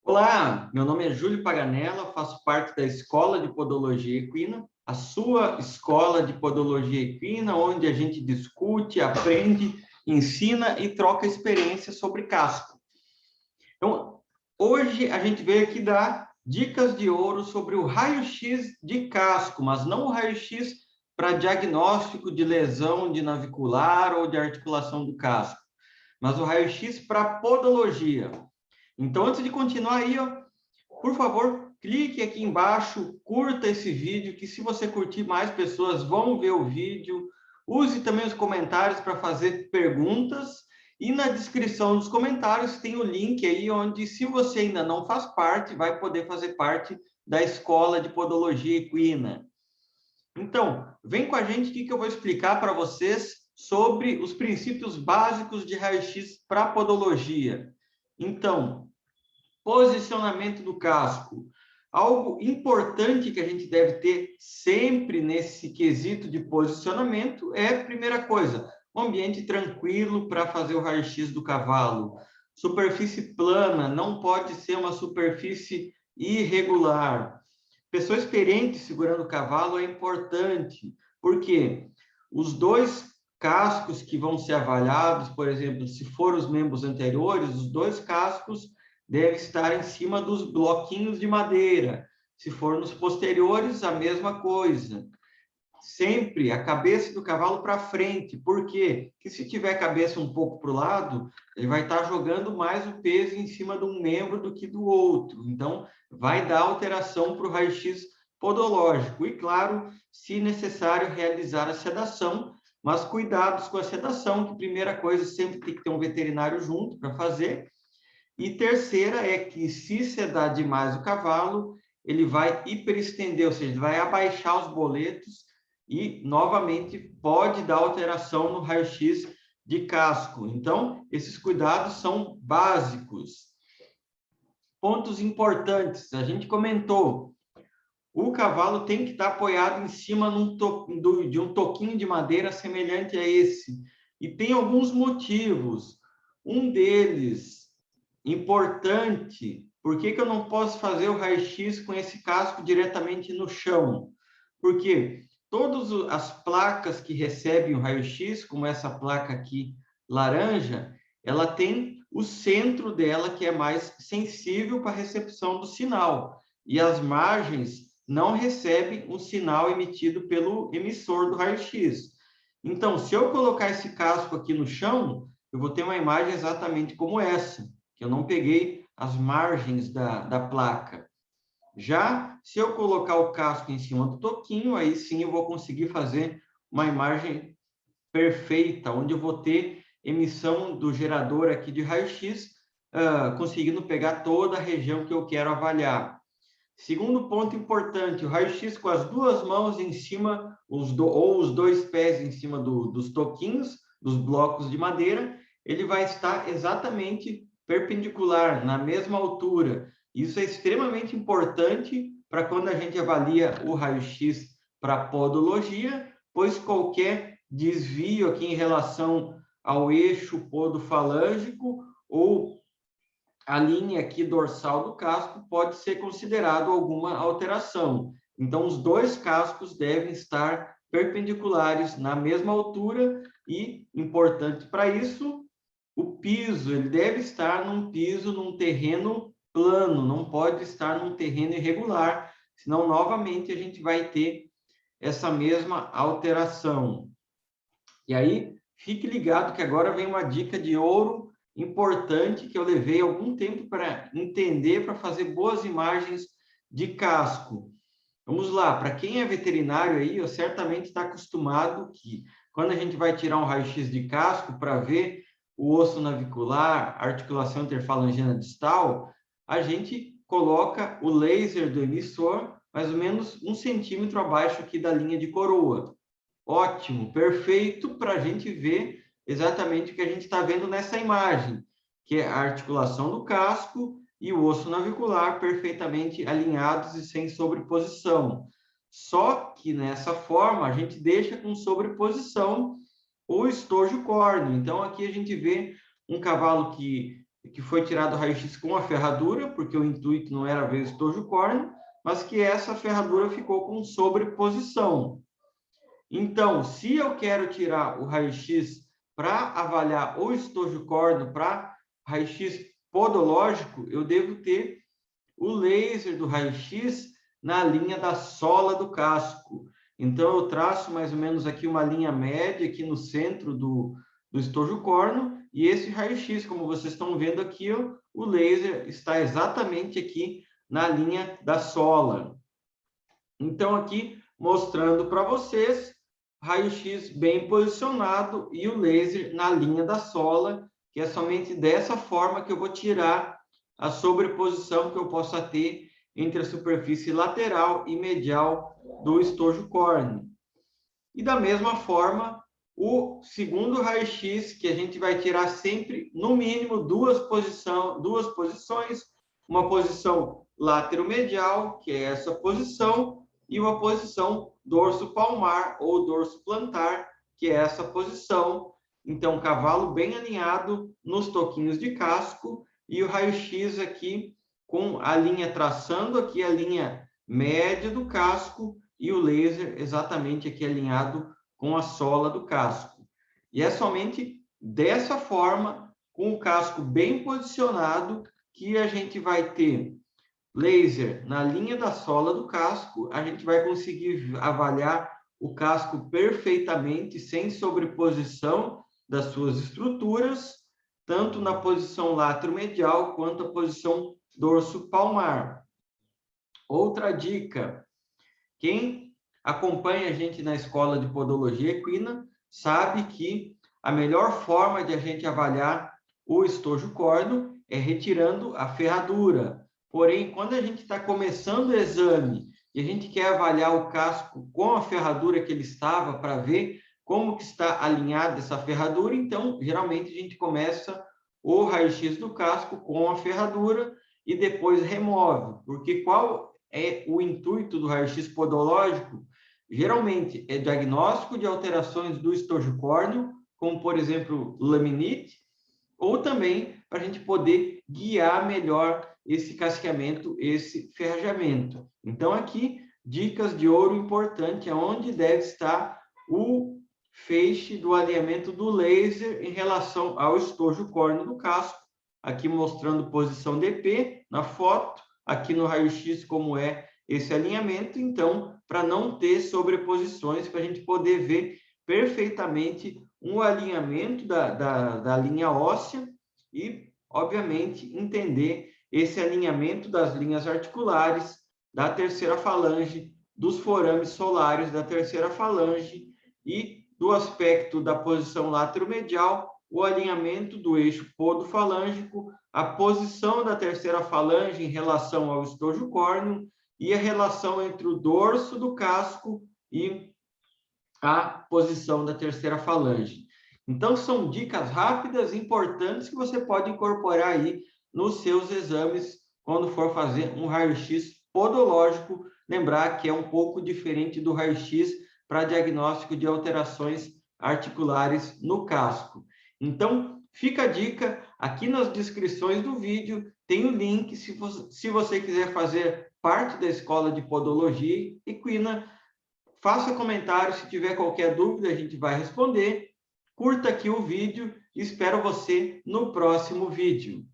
Olá, meu nome é Júlio Paganella, faço parte da Escola de Podologia Equina, a sua escola de podologia equina, onde a gente discute, aprende, ensina e troca experiências sobre casco. Então, hoje a gente veio aqui dar dicas de ouro sobre o raio-x de casco, mas não o raio-x para diagnóstico de lesão de navicular ou de articulação do casco, mas o raio-x para podologia. Então, antes de continuar aí, ó, por favor, clique aqui embaixo, curta esse vídeo, que se você curtir, mais pessoas vão ver o vídeo. Use também os comentários para fazer perguntas. E na descrição dos comentários tem o link aí, onde se você ainda não faz parte, vai poder fazer parte da Escola de Podologia Equina. Então, vem com a gente que eu vou explicar para vocês sobre os princípios básicos de raio-x para podologia. Então, posicionamento do casco. Algo importante que a gente deve ter sempre nesse quesito de posicionamento é, primeira coisa, um ambiente tranquilo para fazer o raio-x do cavalo. Superfície plana, não pode ser uma superfície irregular. Pessoa experiente segurando o cavalo é importante, porque os dois cascos que vão ser avaliados, por exemplo, se for os membros anteriores, os dois cascos devem estar em cima dos bloquinhos de madeira. Se for nos posteriores, a mesma coisa. Sempre a cabeça do cavalo para frente. Por quê? Porque se tiver a cabeça um pouco para o lado, ele vai estar jogando mais o peso em cima de um membro do que do outro. Então, vai dar alteração para o raio-x podológico. E, claro, se necessário, realizar a sedação, mas cuidados com a sedação, que primeira coisa, sempre tem que ter um veterinário junto para fazer. E terceira é que, se sedar demais o cavalo, ele vai hiperestender, ou seja, ele vai abaixar os boletos e, novamente, pode dar alteração no raio-x de casco. Então, esses cuidados são básicos. Pontos importantes, a gente comentou, o cavalo tem que estar apoiado em cima de um toquinho de madeira semelhante a esse. E tem alguns motivos. Um deles, importante, por que eu não posso fazer o raio-x com esse casco diretamente no chão? Porque todas as placas que recebem o raio-x, como essa placa aqui laranja, ela tem o centro dela que é mais sensível para a recepção do sinal. E as margens não recebem o sinal emitido pelo emissor do raio-x. Então, se eu colocar esse casco aqui no chão, eu vou ter uma imagem exatamente como essa, que eu não peguei as margens da placa. Já se eu colocar o casco em cima do toquinho, aí sim eu vou conseguir fazer uma imagem perfeita, onde eu vou ter emissão do gerador aqui de raio-x, conseguindo pegar toda a região que eu quero avaliar. Segundo ponto importante, o raio-x com as duas mãos em cima, ou os dois pés em cima dos toquinhos, dos blocos de madeira, ele vai estar exatamente perpendicular, na mesma altura. Isso é extremamente importante para quando a gente avalia o raio-x para podologia, pois qualquer desvio aqui em relação ao eixo podofalângico ou a linha aqui dorsal do casco pode ser considerado alguma alteração. Então, os dois cascos devem estar perpendiculares na mesma altura e, importante para isso, o piso, ele deve estar num terreno plano, não pode estar num terreno irregular, senão, novamente, a gente vai ter essa mesma alteração. E aí, fique ligado que agora vem uma dica de ouro importante que eu levei algum tempo para entender, para fazer boas imagens de casco. Vamos lá, para quem é veterinário aí, eu certamente está acostumado que quando a gente vai tirar um raio-x de casco para ver o osso navicular, articulação interfalangina distal, a gente coloca o laser do emissor mais ou menos 1 centímetro abaixo aqui da linha de coroa. Ótimo, perfeito para a gente ver exatamente o que a gente está vendo nessa imagem, que é a articulação do casco e o osso navicular perfeitamente alinhados e sem sobreposição. Só que nessa forma a gente deixa com sobreposição o estojo córneo. Então aqui a gente vê um cavalo que que foi tirado o raio-x com a ferradura, porque o intuito não era ver o estojo córneo, mas que essa ferradura ficou com sobreposição. Então, se eu quero tirar o raio-x para avaliar o estojo córneo, para raio-x podológico, eu devo ter o laser do raio-x na linha da sola do casco. Então, eu traço mais ou menos aqui uma linha média aqui no centro do estojo córneo, e esse raio-x, como vocês estão vendo aqui, ó, o laser está exatamente aqui na linha da sola. Então, aqui, mostrando para vocês, raio-x bem posicionado e o laser na linha da sola, que é somente dessa forma que eu vou tirar a sobreposição que eu possa ter entre a superfície lateral e medial do estojo córneo. E da mesma forma, o segundo raio-x, que a gente vai tirar sempre, no mínimo, duas posições, uma posição lateromedial, que é essa posição, e uma posição dorso-palmar ou dorso-plantar, que é essa posição. Então, cavalo bem alinhado nos toquinhos de casco, e o raio-x aqui com a linha traçando aqui a linha média do casco, e o laser exatamente aqui alinhado com a sola do casco. E é somente dessa forma, com o casco bem posicionado, que a gente vai ter laser na linha da sola do casco, a gente vai conseguir avaliar o casco perfeitamente, sem sobreposição das suas estruturas, tanto na posição lateromedial quanto a posição dorso-palmar. Outra dica: quem acompanha a gente na escola de podologia equina sabe que a melhor forma de a gente avaliar o estojo córneo é retirando a ferradura. Porém, quando a gente está começando o exame e a gente quer avaliar o casco com a ferradura que ele estava para ver como que está alinhada essa ferradura, então, geralmente, a gente começa o raio-x do casco com a ferradura e depois remove. Porque qual é o intuito do raio-x podológico? Geralmente é diagnóstico de alterações do estojo córneo, como por exemplo laminite, ou também para a gente poder guiar melhor esse casqueamento, esse ferrajamento. Então aqui, dicas de ouro importante, aonde deve estar o feixe do alinhamento do laser em relação ao estojo córneo do casco, aqui mostrando posição DP na foto, aqui no raio-x como é esse alinhamento, então, para não ter sobreposições, para a gente poder ver perfeitamente um alinhamento da linha óssea e, obviamente, entender esse alinhamento das linhas articulares, da terceira falange, dos forames solares da terceira falange e do aspecto da posição lateromedial, o alinhamento do eixo podofalângico, a posição da terceira falange em relação ao estojo córneo e a relação entre o dorso do casco e a posição da terceira falange. Então, são dicas rápidas e importantes que você pode incorporar aí nos seus exames quando for fazer um raio-x podológico. Lembrar que é um pouco diferente do raio-x para diagnóstico de alterações articulares no casco. Então, fica a dica, aqui nas descrições do vídeo tem o link, se você quiser fazer parte da Escola de Podologia Equina, faça comentário, se tiver qualquer dúvida a gente vai responder. Curta aqui o vídeo e espero você no próximo vídeo.